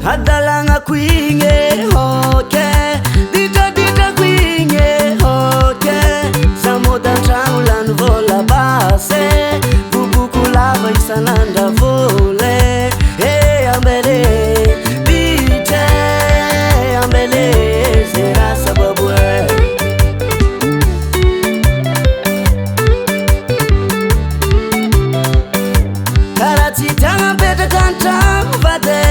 Adalanga kuinge hoke dita kuinge hoke samoda traulan vola base bubuku lava isananda vole ambele dite ambele zera sababu karati tanga beta kanta vade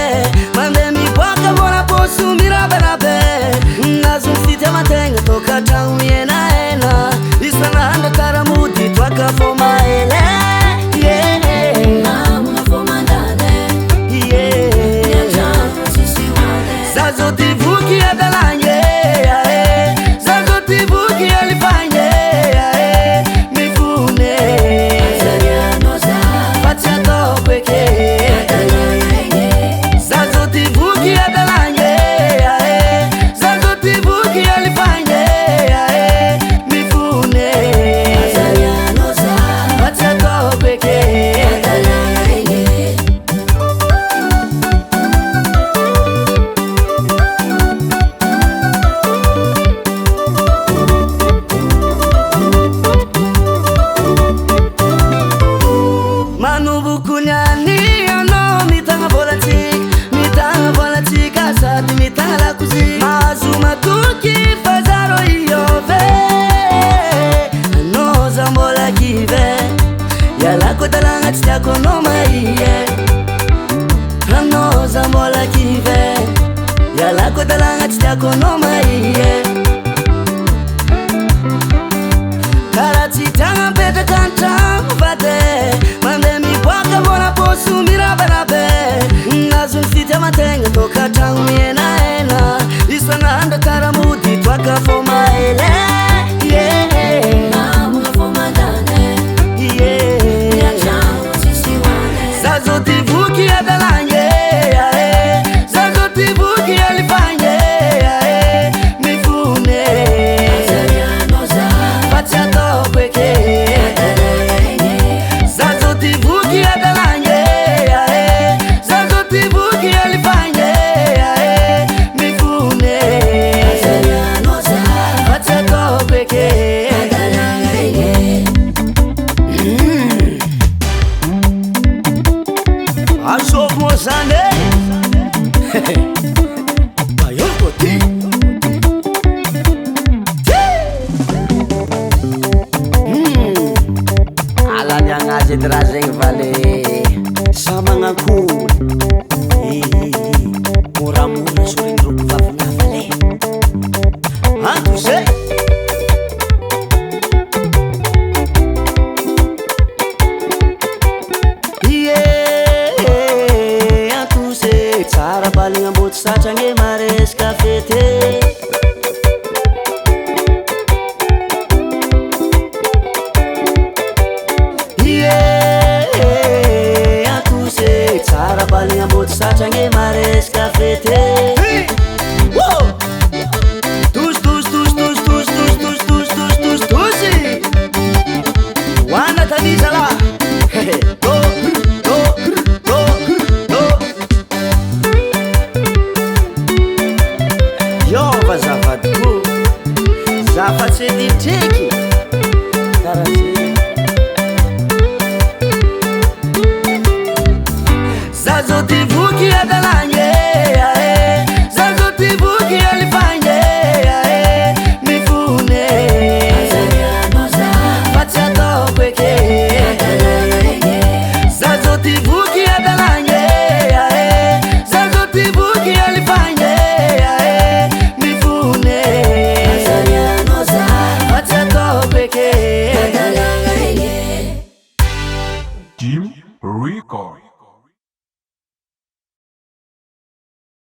toka tauni ena isananda taramudi twaka foma ele namuna foma ndane zazoti vuki adalanye zazoti vuki alifanye mifune pacha tokweke zazoti vuki adalanye zazoti vuki alifanye Anoza mola kive yala kodalanga titakonoma iye karati tanga peta kanta vade mande mi waka bona posu mirabarabe ngazun fita matenga toka tauni ena isananda taramudi twaka foma ele namuna foma ndane zazoti vuki adalanye zazoti vuki alifanye mifune pacha tokweke zazoti vuki adalanye zazoti vuki alifanye mifune pacha tokweke Ashok Mosane Bayokoti Alanya ngaje drazeng vale sama ngaku mura-mura surin ruku vavna vale Antu se Sara paling ambut sacangge mares kafete aku se Sara paling ambut sacangge mares kafete